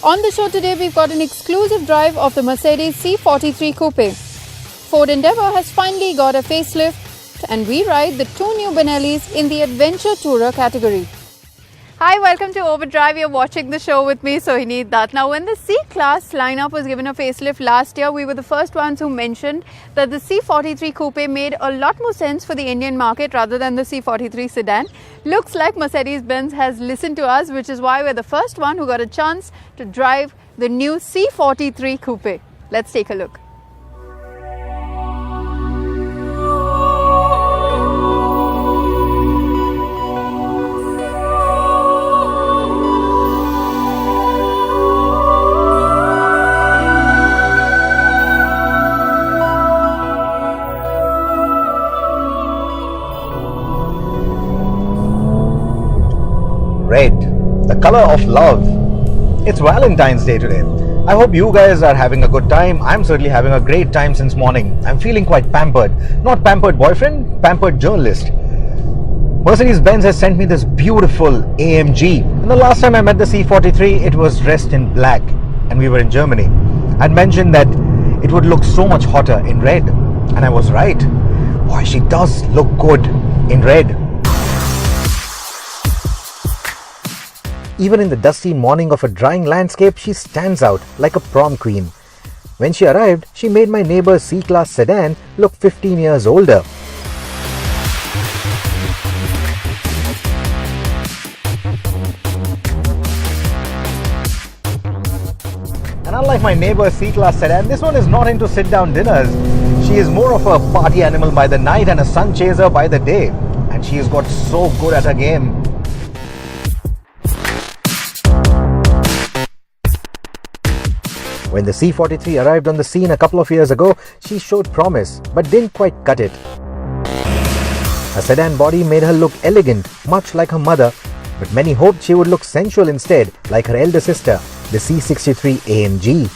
On the show today, we've got an exclusive drive of the Mercedes C43 Coupe. Ford Endeavour has finally got a facelift, and we ride the two new Benellis in the Adventure Tourer category. Hi, welcome to Overdrive. You're watching the show with me, Sohini Dutt. Now, when the C-Class lineup was given a facelift last year, we were the first ones who mentioned that the C43 Coupe made a lot more sense for the Indian market rather than the C43 sedan. Looks like Mercedes-Benz has listened to us, which is why we're the first one who got a chance to drive the new C43 Coupe. Let's take a look. Red, the color of love. It's Valentine's Day today. I hope you guys are having a good time. I'm certainly having a great time since morning. I'm feeling quite pampered. Not pampered boyfriend, pampered journalist. Mercedes-Benz has sent me this beautiful AMG. And the last time I met the C43, it was dressed in black and we were in Germany. I'd mentioned that it would look so much hotter in red. And I was right. Boy, she does look good in red. Even in the dusty morning of a drying landscape, she stands out like a prom queen. When she arrived, she made my neighbor's C-Class sedan look 15 years older. And unlike my neighbor's C-Class sedan, this one is not into sit-down dinners. She is more of a party animal by the night and a sun chaser by the day. And she has got so good at her game. When the C43 arrived on the scene a couple of years ago, she showed promise, but didn't quite cut it. Her sedan body made her look elegant, much like her mother, but many hoped she would look sensual instead, like her elder sister, the C63 AMG.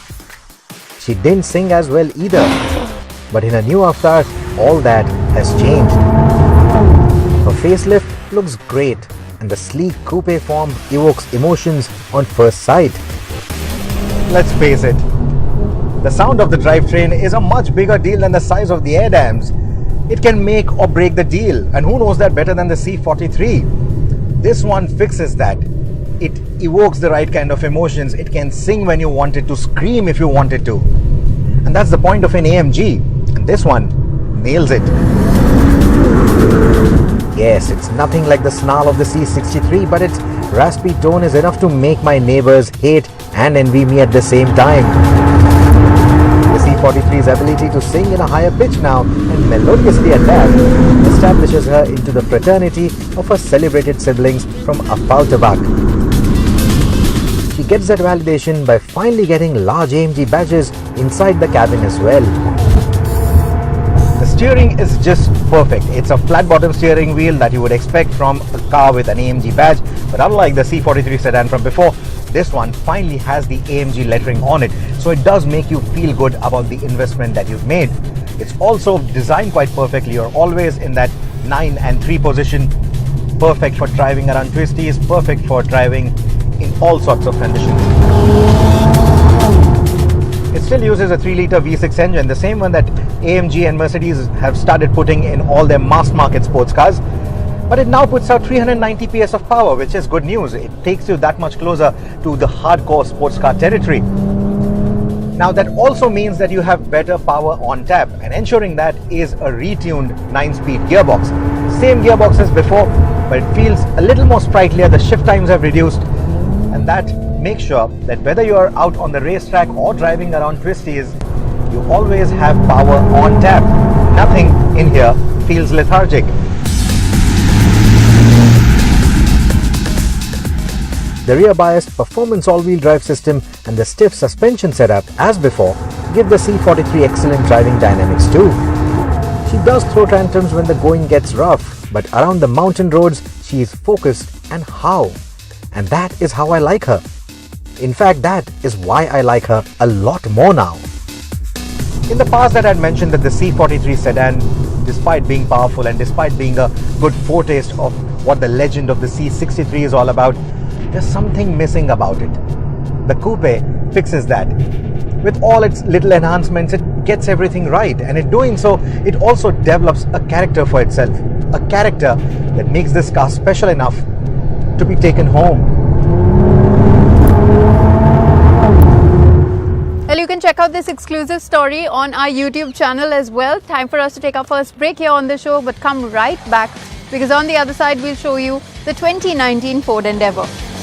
She didn't sing as well either, but in her new avatar, all that has changed. Her facelift looks great, and the sleek coupe form evokes emotions on first sight. Let's face it, the sound of the drivetrain is a much bigger deal than the size of the air dams. It can make or break the deal, and who knows that better than the C43? This one fixes that. It evokes the right kind of emotions. It can sing when you want it to, scream if you want it to. And that's the point of an AMG. And this one nails it. Yes, it's nothing like the snarl of the C63, but its raspy tone is enough to make my neighbors hate and envy me at the same time. The C43's ability to sing in a higher pitch now and melodiously adapt establishes her into the fraternity of her celebrated siblings from Afaltabak. She gets that validation by finally getting large AMG badges inside the cabin as well. The steering is just perfect. It's a flat bottom steering wheel that you would expect from a car with an AMG badge, but unlike the C43 sedan from before, this one finally has the AMG lettering on it, so it does make you feel good about the investment that you've made. It's also designed quite perfectly. You're always in that 9 and 3 position, perfect for driving around twisties, perfect for driving in all sorts of conditions. It still uses a 3-litre V6 engine, the same one that AMG and Mercedes have started putting in all their mass market sports cars. But it now puts out 390 PS of power, which is good news. It takes you that much closer to the hardcore sports car territory. Now that also means that you have better power on tap, and ensuring that is a retuned 9-speed gearbox. Same gearbox as before, but it feels a little more sprightlier. The shift times have reduced, and that makes sure that whether you're out on the racetrack or driving around twisties, you always have power on tap. Nothing in here feels lethargic. The rear-biased performance all-wheel drive system and the stiff suspension setup, as before, give the C43 excellent driving dynamics too. She does throw tantrums when the going gets rough, but around the mountain roads, she is focused and how. And that is how I like her. In fact, that is why I like her a lot more now. In the past that I had mentioned that the C43 sedan, despite being powerful and despite being a good foretaste of what the legend of the C63 is all about, there's something missing about it. The Coupe fixes that. With all its little enhancements, it gets everything right, and in doing so, it also develops a character for itself. A character that makes this car special enough to be taken home. Well, you can check out this exclusive story on our YouTube channel as well. Time for us to take our first break here on the show, but come right back because on the other side, we'll show you the 2019 Ford Endeavour.